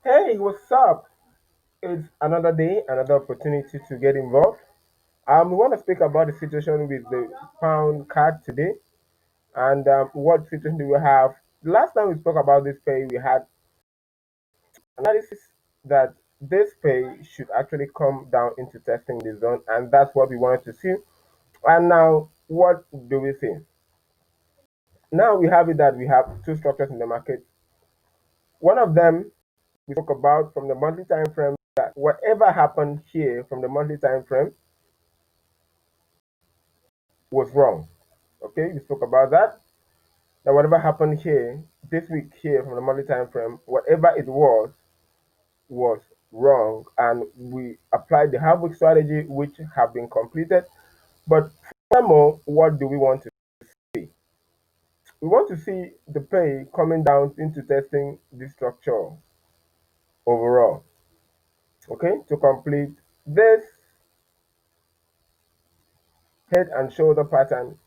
Hey, what's up? It's another day, another opportunity to get involved. We want to speak about the situation with the pound card today, and what situation do we have? The last time we spoke about this pay, we had analysis that this pay should actually come down into testing the zone, and that's what we wanted to see. And now, what do we see? Now we have it that we have two structures in the market. One of them we spoke about from the monthly time frame that whatever happened here from the monthly time frame was wrong. Okay, we spoke about that. That whatever happened here this week here from the monthly time frame, whatever it was wrong, and we applied the half week strategy which have been completed. But furthermore, what do we want to see? We want to see the pay coming down into testing this structure overall. Okay, to complete this head and shoulder pattern.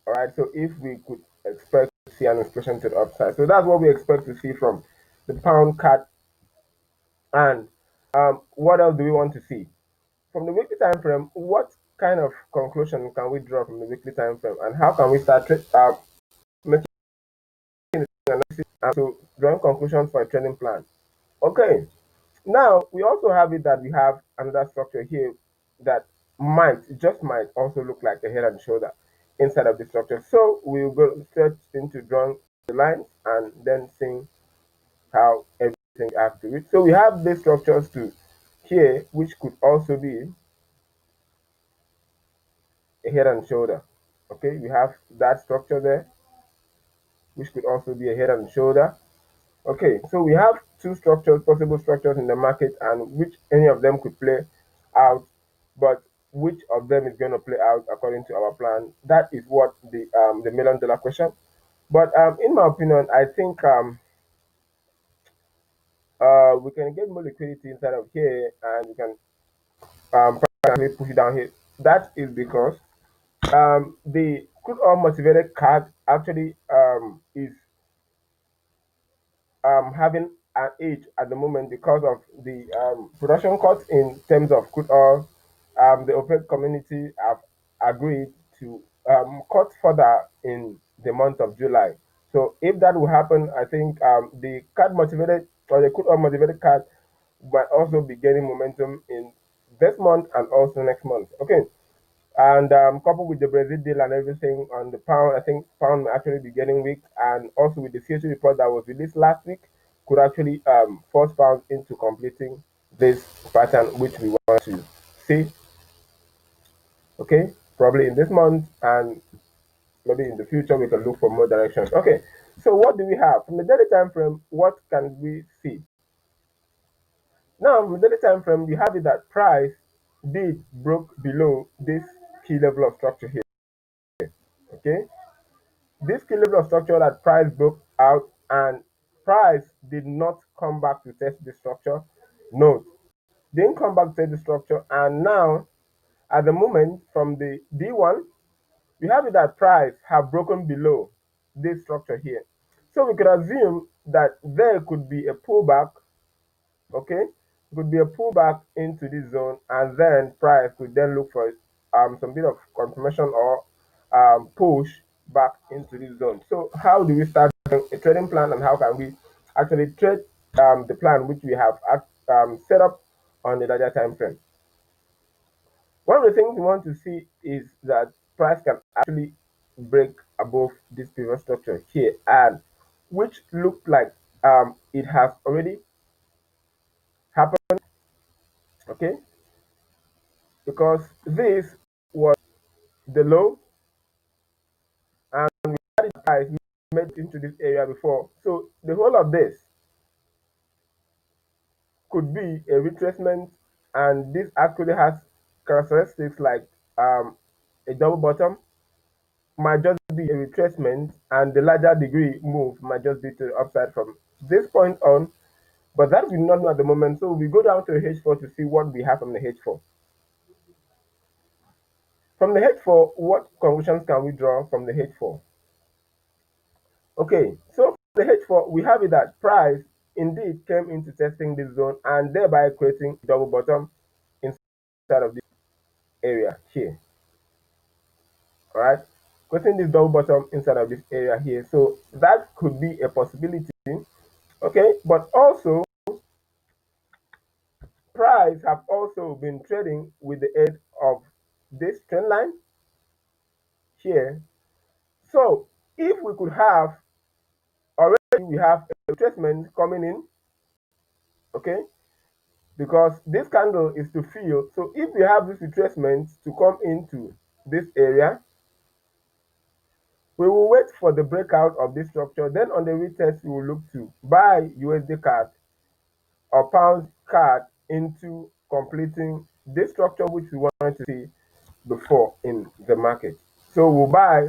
All right, so if we could expect to see an expression to the upside, so that's what we expect to see from the pound cat. And what else do we want to see from the weekly time frame? What kind of conclusion can we draw from the weekly time frame, and how can we start making analysis and so drawing conclusions for a training plan? Okay, now we also have it that we have another structure here that might, just might, also look like a head and shoulder inside of the structure. So we'll go straight into drawing the lines and then seeing how everything adds to it. So we have these structures to here, which could also be a head and shoulder. Okay, we have that structure there, which could also be a head and shoulder. Okay, so we have two structures, possible structures in the market, and which any of them could play out, but which of them is going to play out according to our plan? That is what the $1 million question. But in my opinion, I think we can get more liquidity inside of here, and we can practically push it down here. That is because the crude oil motivated card actually is having an edge at the moment because of the production cuts in terms of crude oil. The OPEC community have agreed to cut further in the month of July. So if that will happen, I think the card motivated or the crude oil motivated card might also be gaining momentum in this month and also next month. Okay, and coupled with the Brazil deal and everything on the pound, I think pound may actually be getting weak. And also with the CO2 report that was released last week, could actually force pound into completing this pattern, which we want to see. Okay, probably in this month and maybe in the future we can look for more directions. Okay, so what do we have from the daily time frame? What can we see? Now, with the daily time frame, we have it that price did broke below this key level of structure here. Okay, this key level of structure that price broke out and price did not come back to test the structure. No, didn't come back to test the structure. And now, at the moment, from the D1, we have it that price have broken below this structure here. So we could assume that there could be a pullback, okay? Could be a pullback into this zone, and then price could then look for some bit of confirmation or push back into this zone. So how do we start a trading plan, and how can we actually trade the plan which we have set up on the larger time frame? One of the things we want to see is that price can actually break above this previous structure here, and which looked like it has already happened. Okay, because this was the low, and we had it guys we made it into this area before. So the whole of this could be a retracement, and this actually has characteristics like a double bottom, might just be a retracement, and the larger degree move might just be to the upside from this point on. But that we do not know at the moment. So we go down to the H4 to see what we have from the H4. From the H4, what conclusions can we draw from the H4? Okay, so for the H4, we have it that price indeed came into testing this zone and thereby creating double bottom inside of this area here. All right, creating this double bottom inside of this area here. So that could be a possibility. Okay, but also price have also been trading with the aid of this trend line here. So if we could have already we have a retracement coming in, okay, because this candle is to fill. So if we have this retracement to come into this area, we will wait for the breakout of this structure. Then on the retest, we will look to buy USD card or pound card into completing this structure which we wanted to see before in the market. So we'll buy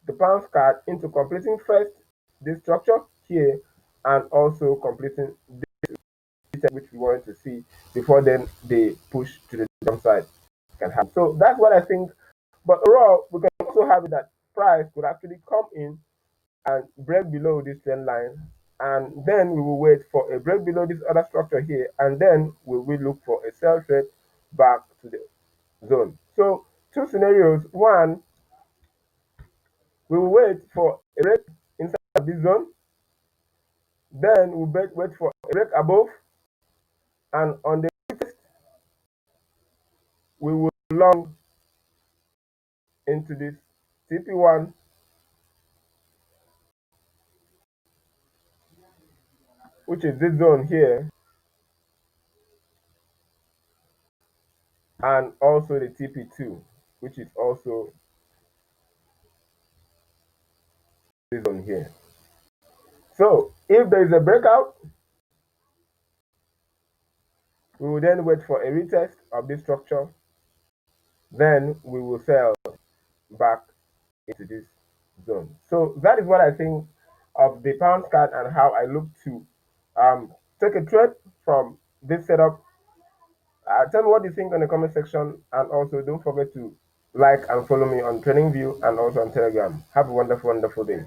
the pound card into completing first this structure here and also completing this which we wanted to see before then they push to the downside can happen. So that's what I think. But overall, we can also have it that price could actually come in and break below this trend line, and then we will wait for a break below this other structure here, and then we will look for a sell trade back to the zone. So two scenarios: one, we will wait for a break inside of this zone, then we'll wait for a break above, and on the retest we will long into this TP1, which is this zone here, and also the TP2, which is also this zone here. So if there is a breakout, we will then wait for a retest of this structure. Then we will sell back into this zone. So that is what I think of the pound card and how I look to take a trade from this setup. Tell me what you think in the comment section, and also don't forget to like and follow me on TradingView and also on Telegram. Have a wonderful, wonderful day.